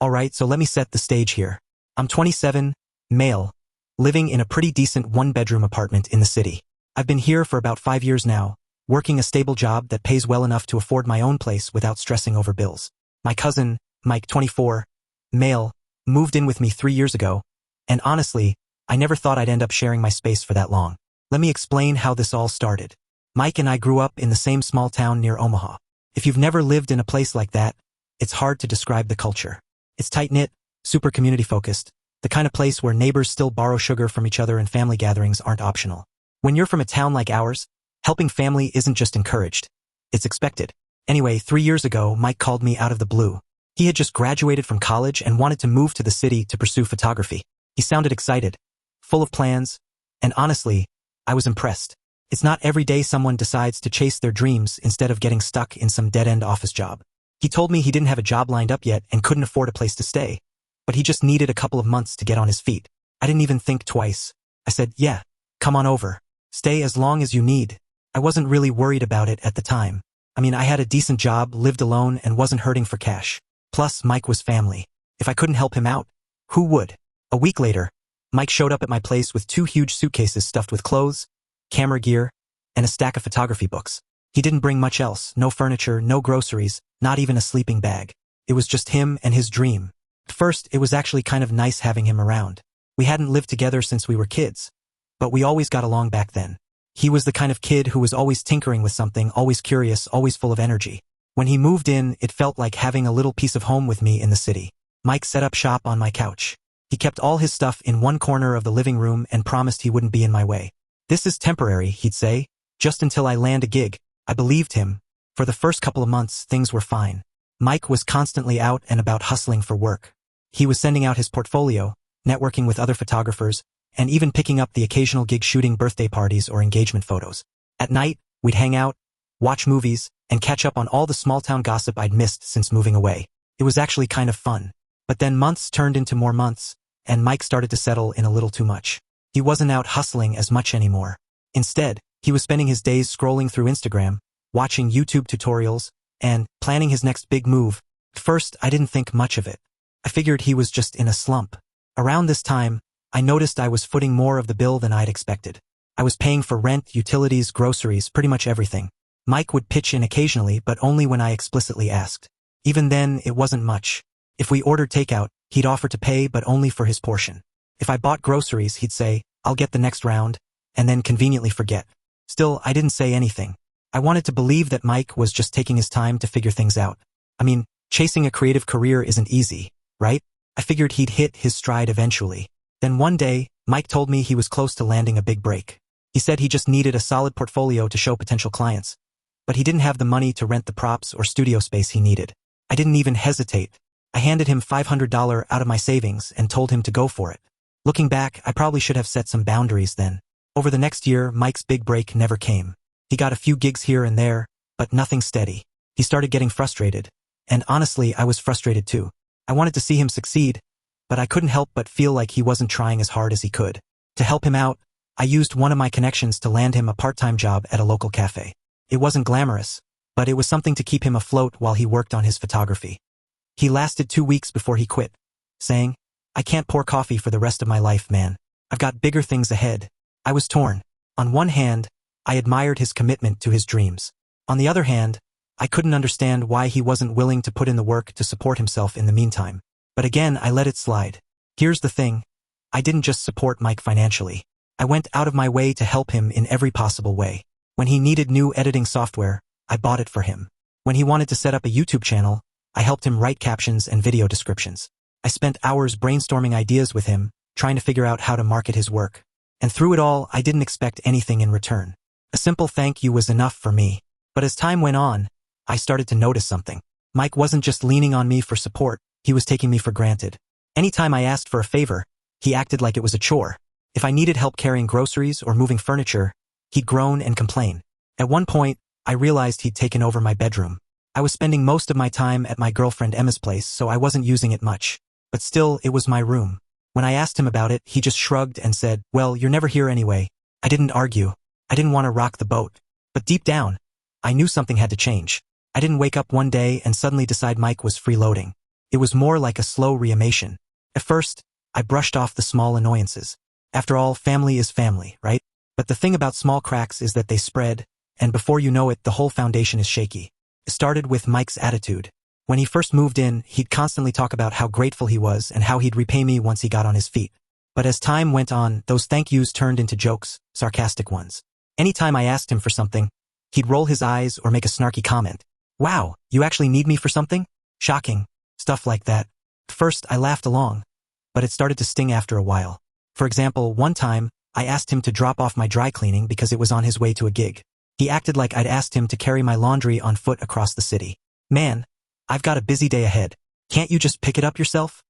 Alright, so let me set the stage here. I'm 27, male, living in a pretty decent one-bedroom apartment in the city. I've been here for about 5 years now, working a stable job that pays well enough to afford my own place without stressing over bills. My cousin, Mike, 24, male, moved in with me 3 years ago, and honestly, I never thought I'd end up sharing my space for that long. Let me explain how this all started. Mike and I grew up in the same small town near Omaha. If you've never lived in a place like that, it's hard to describe the culture. It's tight-knit, super community-focused, the kind of place where neighbors still borrow sugar from each other and family gatherings aren't optional. When you're from a town like ours, helping family isn't just encouraged, it's expected. Anyway, 3 years ago, Mike called me out of the blue. He had just graduated from college and wanted to move to the city to pursue photography. He sounded excited, full of plans, and honestly, I was impressed. It's not every day someone decides to chase their dreams instead of getting stuck in some dead-end office job. He told me he didn't have a job lined up yet and couldn't afford a place to stay, but he just needed a couple of months to get on his feet. I didn't even think twice. I said, yeah, come on over. Stay as long as you need. I wasn't really worried about it at the time. I mean, I had a decent job, lived alone, and wasn't hurting for cash. Plus, Mike was family. If I couldn't help him out, who would? A week later, Mike showed up at my place with 2 huge suitcases stuffed with clothes, camera gear, and a stack of photography books. He didn't bring much else, no furniture, no groceries, not even a sleeping bag. It was just him and his dream. At first, it was actually kind of nice having him around. We hadn't lived together since we were kids, but we always got along back then. He was the kind of kid who was always tinkering with something, always curious, always full of energy. When he moved in, it felt like having a little piece of home with me in the city. Mike set up shop on my couch. He kept all his stuff in one corner of the living room and promised he wouldn't be in my way. This is temporary, he'd say, just until I land a gig. I believed him. For the first couple of months, things were fine. Mike was constantly out and about hustling for work. He was sending out his portfolio, networking with other photographers, and even picking up the occasional gig shooting birthday parties or engagement photos. At night, we'd hang out, watch movies, and catch up on all the small-town gossip I'd missed since moving away. It was actually kind of fun. But then months turned into more months, and Mike started to settle in a little too much. He wasn't out hustling as much anymore. Instead, he was spending his days scrolling through Instagram, watching YouTube tutorials, and planning his next big move. At first, I didn't think much of it. I figured he was just in a slump. Around this time, I noticed I was footing more of the bill than I'd expected. I was paying for rent, utilities, groceries, pretty much everything. Mike would pitch in occasionally, but only when I explicitly asked. Even then, it wasn't much. If we ordered takeout, he'd offer to pay, but only for his portion. If I bought groceries, he'd say, I'll get the next round, and then conveniently forget. Still, I didn't say anything. I wanted to believe that Mike was just taking his time to figure things out. I mean, chasing a creative career isn't easy, right? I figured he'd hit his stride eventually. Then one day, Mike told me he was close to landing a big break. He said he just needed a solid portfolio to show potential clients, but he didn't have the money to rent the props or studio space he needed. I didn't even hesitate. I handed him $500 out of my savings and told him to go for it. Looking back, I probably should have set some boundaries then. Over the next year, Mike's big break never came. He got a few gigs here and there, but nothing steady. He started getting frustrated, and honestly, I was frustrated too. I wanted to see him succeed, but I couldn't help but feel like he wasn't trying as hard as he could. To help him out, I used one of my connections to land him a part-time job at a local cafe. It wasn't glamorous, but it was something to keep him afloat while he worked on his photography. He lasted 2 weeks before he quit, saying, I can't pour coffee for the rest of my life, man. I've got bigger things ahead. I was torn. On one hand, I admired his commitment to his dreams. On the other hand, I couldn't understand why he wasn't willing to put in the work to support himself in the meantime. But again, I let it slide. Here's the thing. I didn't just support Mike financially. I went out of my way to help him in every possible way. When he needed new editing software, I bought it for him. When he wanted to set up a YouTube channel, I helped him write captions and video descriptions. I spent hours brainstorming ideas with him, trying to figure out how to market his work. And through it all, I didn't expect anything in return. A simple thank you was enough for me. But as time went on, I started to notice something. Mike wasn't just leaning on me for support, he was taking me for granted. Anytime I asked for a favor, he acted like it was a chore. If I needed help carrying groceries or moving furniture, he'd groan and complain. At one point, I realized he'd taken over my bedroom. I was spending most of my time at my girlfriend Emma's place, so I wasn't using it much. But still, it was my room. When I asked him about it, he just shrugged and said, well, you're never here anyway. I didn't argue. I didn't want to rock the boat. But deep down, I knew something had to change. I didn't wake up one day and suddenly decide Mike was freeloading. It was more like a slow reanimation. At first, I brushed off the small annoyances. After all, family is family, right? But the thing about small cracks is that they spread, and before you know it, the whole foundation is shaky. It started with Mike's attitude. When he first moved in, he'd constantly talk about how grateful he was and how he'd repay me once he got on his feet. But as time went on, those thank yous turned into jokes, sarcastic ones. Anytime I asked him for something, he'd roll his eyes or make a snarky comment. Wow, you actually need me for something? Shocking. Stuff like that. At first, I laughed along, but it started to sting after a while. For example, one time, I asked him to drop off my dry cleaning because it was on his way to a gig. He acted like I'd asked him to carry my laundry on foot across the city. Man, I've got a busy day ahead. Can't you just pick it up yourself?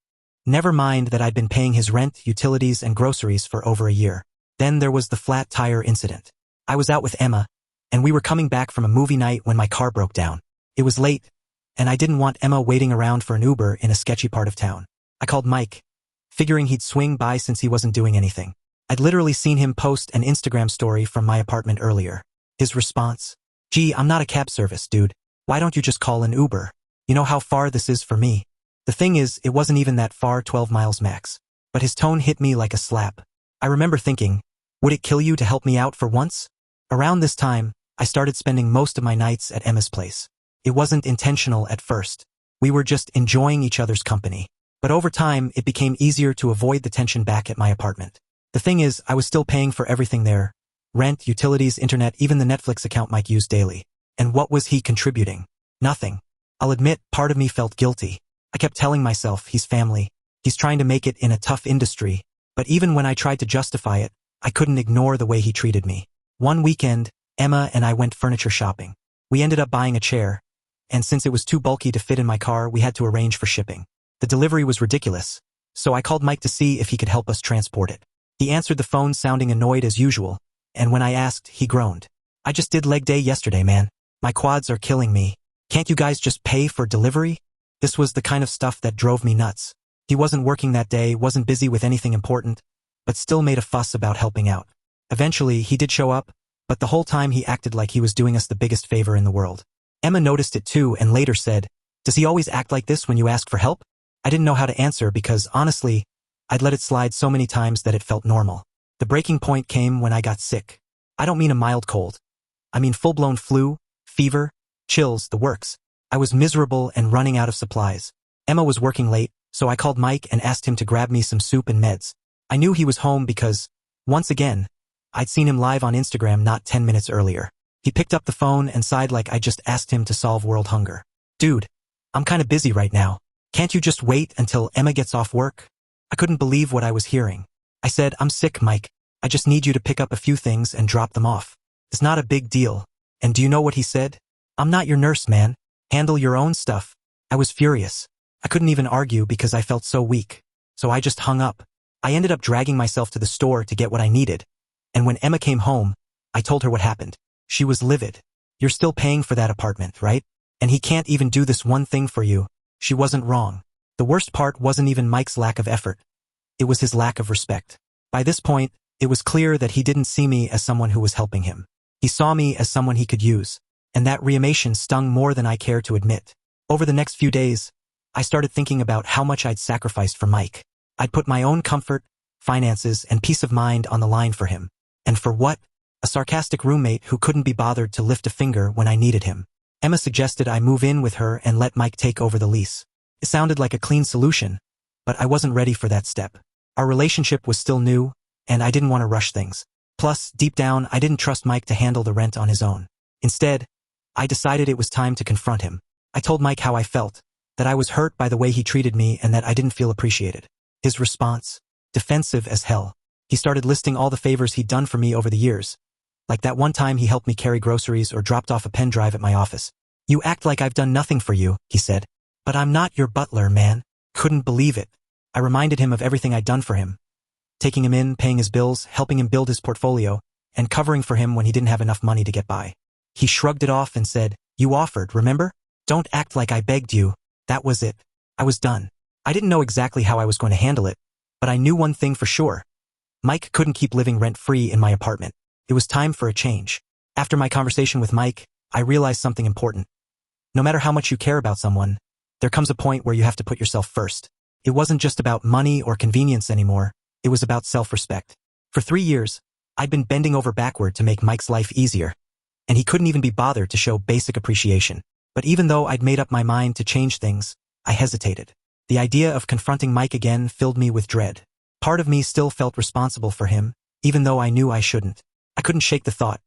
Never mind that I'd been paying his rent, utilities, and groceries for over a year. Then there was the flat tire incident. I was out with Emma, and we were coming back from a movie night when my car broke down. It was late, and I didn't want Emma waiting around for an Uber in a sketchy part of town. I called Mike, figuring he'd swing by since he wasn't doing anything. I'd literally seen him post an Instagram story from my apartment earlier. His response? Gee, I'm not a cab service, dude. Why don't you just call an Uber? You know how far this is for me? The thing is, it wasn't even that far, 12 miles max. But his tone hit me like a slap. I remember thinking, would it kill you to help me out for once? Around this time, I started spending most of my nights at Emma's place. It wasn't intentional at first. We were just enjoying each other's company. But over time, it became easier to avoid the tension back at my apartment. The thing is, I was still paying for everything there. Rent, utilities, internet, even the Netflix account Mike used daily. And what was he contributing? Nothing. I'll admit, part of me felt guilty. I kept telling myself, he's family. He's trying to make it in a tough industry. But even when I tried to justify it, I couldn't ignore the way he treated me. One weekend, Emma and I went furniture shopping. We ended up buying a chair, and since it was too bulky to fit in my car, we had to arrange for shipping. The delivery was ridiculous, so I called Mike to see if he could help us transport it. He answered the phone sounding annoyed as usual, and when I asked, he groaned. I just did leg day yesterday, man. My quads are killing me. Can't you guys just pay for delivery? This was the kind of stuff that drove me nuts. He wasn't working that day, wasn't busy with anything important, but still made a fuss about helping out. Eventually, he did show up, but the whole time he acted like he was doing us the biggest favor in the world. Emma noticed it too and later said, "Does he always act like this when you ask for help?" I didn't know how to answer because, honestly, I'd let it slide so many times that it felt normal. The breaking point came when I got sick. I don't mean a mild cold. I mean full-blown flu, fever, chills, the works. I was miserable and running out of supplies. Emma was working late, so I called Mike and asked him to grab me some soup and meds. I knew he was home because, once again, I'd seen him live on Instagram not 10 minutes earlier. He picked up the phone and sighed like I just asked him to solve world hunger. Dude, I'm kinda busy right now. Can't you just wait until Emma gets off work? I couldn't believe what I was hearing. I said, I'm sick, Mike. I just need you to pick up a few things and drop them off. It's not a big deal. And do you know what he said? I'm not your nurse, man. Handle your own stuff. I was furious. I couldn't even argue because I felt so weak. So I just hung up. I ended up dragging myself to the store to get what I needed. And when Emma came home, I told her what happened. She was livid. You're still paying for that apartment, right? And he can't even do this one thing for you. She wasn't wrong. The worst part wasn't even Mike's lack of effort. It was his lack of respect. By this point, it was clear that he didn't see me as someone who was helping him. He saw me as someone he could use. And that reanimation stung more than I care to admit. Over the next few days, I started thinking about how much I'd sacrificed for Mike. I'd put my own comfort, finances, and peace of mind on the line for him. And for what? A sarcastic roommate who couldn't be bothered to lift a finger when I needed him. Emma suggested I move in with her and let Mike take over the lease. It sounded like a clean solution, but I wasn't ready for that step. Our relationship was still new, and I didn't want to rush things. Plus, deep down, I didn't trust Mike to handle the rent on his own. Instead, I decided it was time to confront him. I told Mike how I felt, that I was hurt by the way he treated me and that I didn't feel appreciated. His response? Defensive as hell. He started listing all the favors he'd done for me over the years. Like that one time he helped me carry groceries or dropped off a pen drive at my office. You act like I've done nothing for you, he said. But I'm not your butler, man. Couldn't believe it. I reminded him of everything I'd done for him. Taking him in, paying his bills, helping him build his portfolio, and covering for him when he didn't have enough money to get by. He shrugged it off and said, You offered, remember? Don't act like I begged you. That was it. I was done. I didn't know exactly how I was going to handle it, but I knew one thing for sure. Mike couldn't keep living rent-free in my apartment. It was time for a change. After my conversation with Mike, I realized something important. No matter how much you care about someone, There comes a point where you have to put yourself first. It wasn't just about money or convenience anymore. It was about self-respect. For 3 years, I'd been bending over backward to make Mike's life easier, and he couldn't even be bothered to show basic appreciation. But even though I'd made up my mind to change things, I hesitated. The idea of confronting Mike again filled me with dread. Part of me still felt responsible for him, even though I knew I shouldn't. I couldn't shake the thought.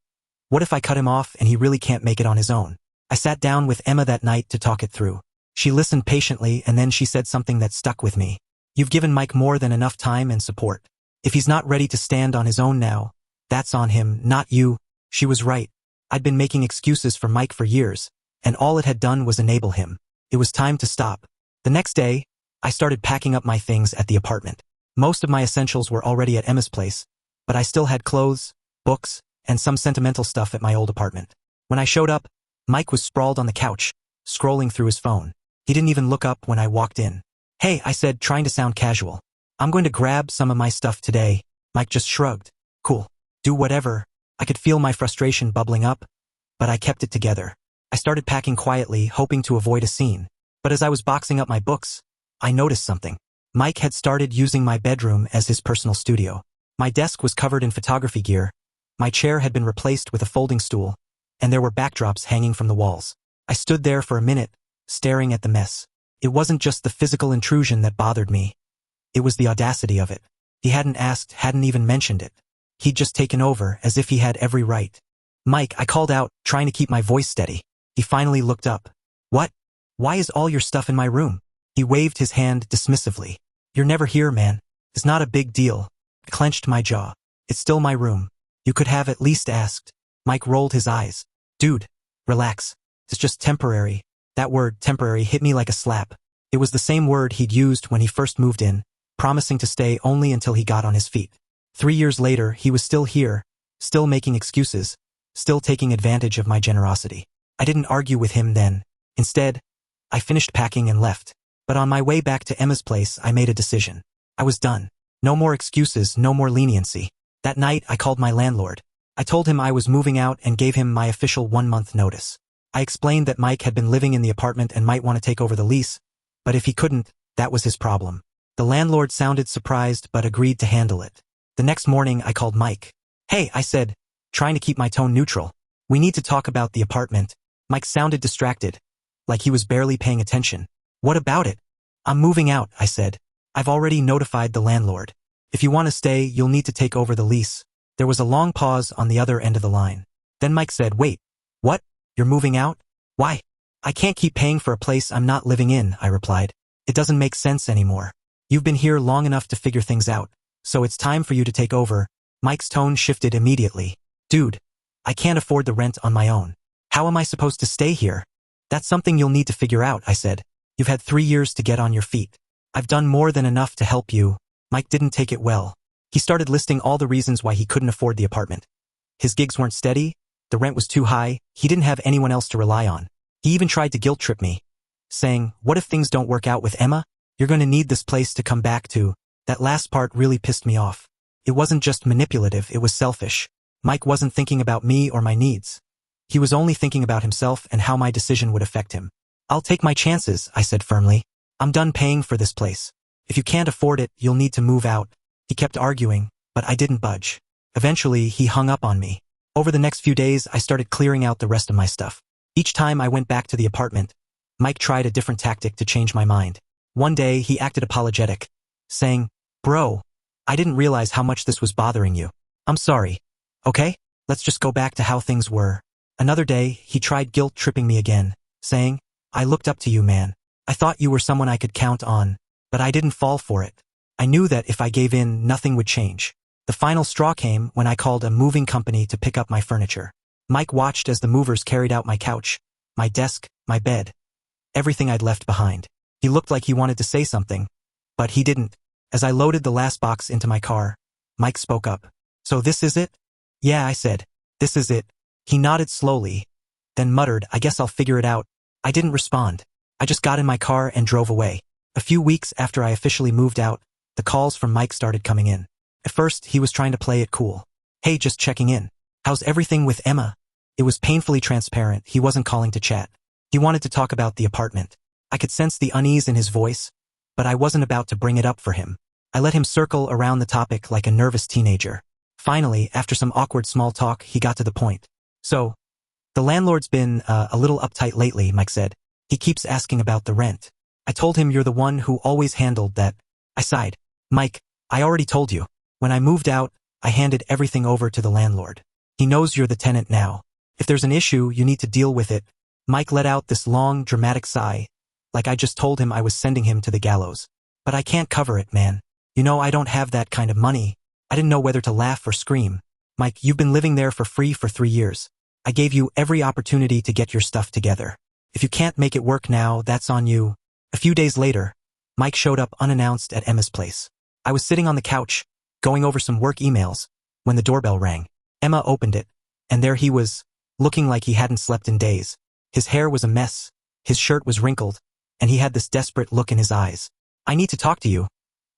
What if I cut him off and he really can't make it on his own? I sat down with Emma that night to talk it through. She listened patiently, and then she said something that stuck with me. You've given Mike more than enough time and support. If he's not ready to stand on his own now, that's on him, not you. She was right. I'd been making excuses for Mike for years, and all it had done was enable him. It was time to stop. The next day, I started packing up my things at the apartment. Most of my essentials were already at Emma's place, but I still had clothes, books, and some sentimental stuff at my old apartment. When I showed up, Mike was sprawled on the couch, scrolling through his phone. He didn't even look up when I walked in. Hey, I said, trying to sound casual. I'm going to grab some of my stuff today. Mike just shrugged. Cool. Do whatever. I could feel my frustration bubbling up, but I kept it together. I started packing quietly, hoping to avoid a scene. But as I was boxing up my books, I noticed something. Mike had started using my bedroom as his personal studio. My desk was covered in photography gear. My chair had been replaced with a folding stool, and there were backdrops hanging from the walls. I stood there for a minute, staring at the mess. It wasn't just the physical intrusion that bothered me. It was the audacity of it. He hadn't asked, hadn't even mentioned it. He'd just taken over, as if he had every right. Mike, I called out, trying to keep my voice steady. He finally looked up. What? Why is all your stuff in my room? He waved his hand dismissively. You're never here, man. It's not a big deal. I clenched my jaw. It's still my room. You could have at least asked. Mike rolled his eyes. Dude, relax. It's just temporary. That word, temporary, hit me like a slap. It was the same word he'd used when he first moved in, promising to stay only until he got on his feet. 3 years later, he was still here, still making excuses, still taking advantage of my generosity. I didn't argue with him then. Instead, I finished packing and left. But on my way back to Emma's place, I made a decision. I was done. No more excuses, no more leniency. That night, I called my landlord. I told him I was moving out and gave him my official 1-month notice. I explained that Mike had been living in the apartment and might want to take over the lease, but if he couldn't, that was his problem. The landlord sounded surprised but agreed to handle it. The next morning, I called Mike. Hey, I said, trying to keep my tone neutral. We need to talk about the apartment. Mike sounded distracted, like he was barely paying attention. What about it? I'm moving out, I said. I've already notified the landlord. If you want to stay, you'll need to take over the lease. There was a long pause on the other end of the line. Then Mike said, wait, what? You're moving out? Why? I can't keep paying for a place I'm not living in, I replied. It doesn't make sense anymore. You've been here long enough to figure things out, so it's time for you to take over. Mike's tone shifted immediately. Dude, I can't afford the rent on my own. How am I supposed to stay here? That's something you'll need to figure out, I said. You've had 3 years to get on your feet. I've done more than enough to help you. Mike didn't take it well. He started listing all the reasons why he couldn't afford the apartment. His gigs weren't steady, the rent was too high, he didn't have anyone else to rely on. He even tried to guilt-trip me, saying, what if things don't work out with Emma? You're going to need this place to come back to. That last part really pissed me off. It wasn't just manipulative, it was selfish. Mike wasn't thinking about me or my needs. He was only thinking about himself and how my decision would affect him. I'll take my chances, I said firmly. I'm done paying for this place. If you can't afford it, you'll need to move out. He kept arguing, but I didn't budge. Eventually, he hung up on me. Over the next few days, I started clearing out the rest of my stuff. Each time I went back to the apartment, Mike tried a different tactic to change my mind. One day, he acted apologetic, saying, Bro, I didn't realize how much this was bothering you. I'm sorry. Okay? Let's just go back to how things were. Another day, he tried guilt-tripping me again, saying, I looked up to you, man. I thought you were someone I could count on, but I didn't fall for it. I knew that if I gave in, nothing would change. The final straw came when I called a moving company to pick up my furniture. Mike watched as the movers carried out my couch, my desk, my bed, everything I'd left behind. He looked like he wanted to say something, but he didn't. As I loaded the last box into my car, Mike spoke up. So this is it? Yeah, I said. This is it. He nodded slowly, then muttered, I guess I'll figure it out. I didn't respond. I just got in my car and drove away. A few weeks after I officially moved out, the calls from Mike started coming in. At first, he was trying to play it cool. Hey, just checking in. How's everything with Emma? It was painfully transparent. He wasn't calling to chat. He wanted to talk about the apartment. I could sense the unease in his voice, but I wasn't about to bring it up for him. I let him circle around the topic like a nervous teenager. Finally, after some awkward small talk, he got to the point. So, the landlord's been a little uptight lately, Mike said. He keeps asking about the rent. I told him you're the one who always handled that. I sighed. Mike, I already told you. When I moved out, I handed everything over to the landlord. He knows you're the tenant now. If there's an issue, you need to deal with it. Mike let out this long, dramatic sigh, like I just told him I was sending him to the gallows. But I can't cover it, man. You know I don't have that kind of money. I didn't know whether to laugh or scream. Mike, you've been living there for free for 3 years. I gave you every opportunity to get your stuff together. If you can't make it work now, that's on you. A few days later, Mike showed up unannounced at Emma's place. I was sitting on the couch, going over some work emails, when the doorbell rang. Emma opened it, and there he was, looking like he hadn't slept in days. His hair was a mess, his shirt was wrinkled, and he had this desperate look in his eyes. I need to talk to you,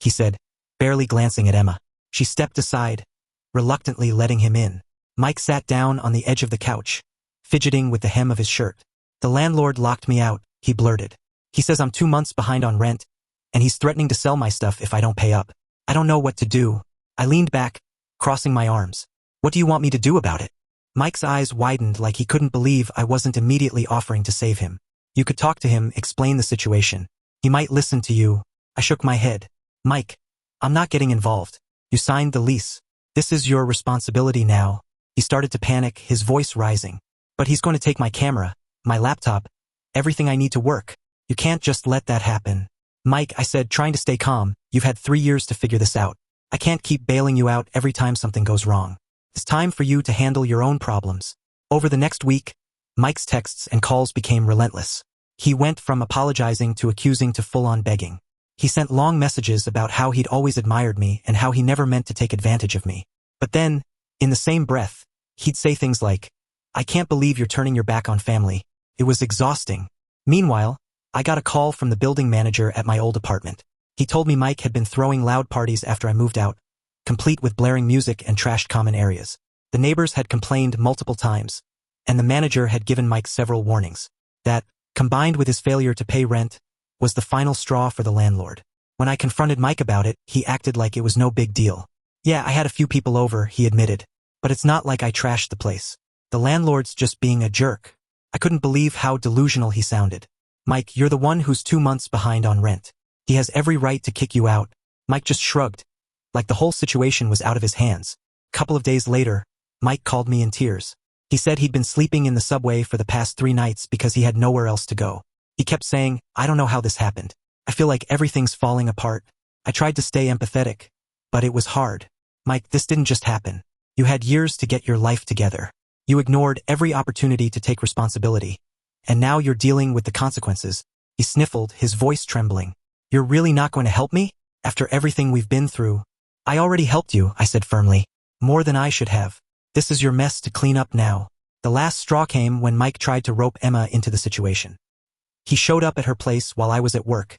he said, barely glancing at Emma. She stepped aside, reluctantly letting him in. Mike sat down on the edge of the couch, fidgeting with the hem of his shirt. The landlord locked me out, he blurted. He says I'm 2 months behind on rent, and he's threatening to sell my stuff if I don't pay up. I don't know what to do. I leaned back, crossing my arms. What do you want me to do about it? Mike's eyes widened like he couldn't believe I wasn't immediately offering to save him. You could talk to him, explain the situation. He might listen to you. I shook my head. Mike, I'm not getting involved. You signed the lease. This is your responsibility now. He started to panic, his voice rising. But he's going to take my camera, my laptop, everything I need to work. You can't just let that happen. Mike, I said, trying to stay calm, you've had 3 years to figure this out. I can't keep bailing you out every time something goes wrong. It's time for you to handle your own problems. Over the next week, Mike's texts and calls became relentless. He went from apologizing to accusing to full-on begging. He sent long messages about how he'd always admired me and how he never meant to take advantage of me. But then, in the same breath, he'd say things like, I can't believe you're turning your back on family. It was exhausting. Meanwhile, I got a call from the building manager at my old apartment. He told me Mike had been throwing loud parties after I moved out, complete with blaring music and trashed common areas. The neighbors had complained multiple times, and the manager had given Mike several warnings. That, combined with his failure to pay rent, was the final straw for the landlord. When I confronted Mike about it, he acted like it was no big deal. Yeah, I had a few people over, he admitted, but it's not like I trashed the place. The landlord's just being a jerk. I couldn't believe how delusional he sounded. Mike, you're the one who's 2 months behind on rent. He has every right to kick you out. Mike just shrugged, like the whole situation was out of his hands. A couple of days later, Mike called me in tears. He said he'd been sleeping in the subway for the past 3 nights because he had nowhere else to go. He kept saying, I don't know how this happened. I feel like everything's falling apart. I tried to stay empathetic, but it was hard. Mike, this didn't just happen. You had years to get your life together. You ignored every opportunity to take responsibility. And now you're dealing with the consequences. He sniffled, his voice trembling. You're really not going to help me? After everything we've been through? I already helped you, I said firmly. More than I should have. This is your mess to clean up now. The last straw came when Mike tried to rope Emma into the situation. He showed up at her place while I was at work,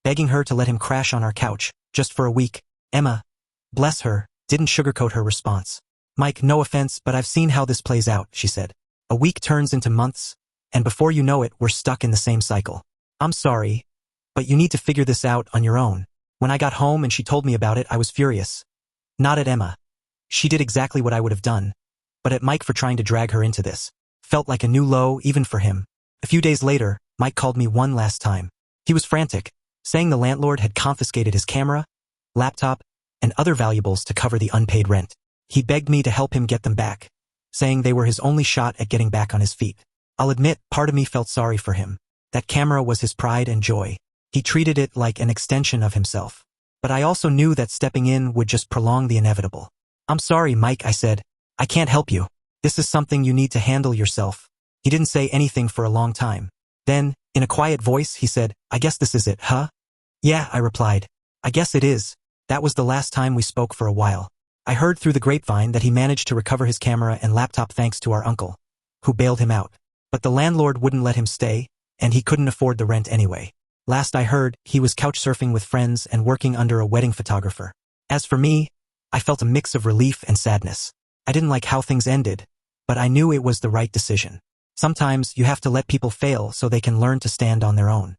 begging her to let him crash on our couch, just for a week. Emma, bless her, didn't sugarcoat her response. Mike, no offense, but I've seen how this plays out, she said. A week turns into months, and before you know it, we're stuck in the same cycle. I'm sorry, but you need to figure this out on your own. When I got home and she told me about it, I was furious. Not at Emma. She did exactly what I would have done, but at Mike for trying to drag her into this. Felt like a new low, even for him. A few days later, Mike called me one last time. He was frantic, saying the landlord had confiscated his camera, laptop, and other valuables to cover the unpaid rent. He begged me to help him get them back, saying they were his only shot at getting back on his feet. I'll admit, part of me felt sorry for him. That camera was his pride and joy. He treated it like an extension of himself. But I also knew that stepping in would just prolong the inevitable. I'm sorry, Mike, I said. I can't help you. This is something you need to handle yourself. He didn't say anything for a long time. Then, in a quiet voice, he said, I guess this is it, huh? Yeah, I replied. I guess it is. That was the last time we spoke for a while. I heard through the grapevine that he managed to recover his camera and laptop thanks to our uncle, who bailed him out. But the landlord wouldn't let him stay, and he couldn't afford the rent anyway. Last I heard, he was couch surfing with friends and working under a wedding photographer. As for me, I felt a mix of relief and sadness. I didn't like how things ended, but I knew it was the right decision. Sometimes you have to let people fail so they can learn to stand on their own.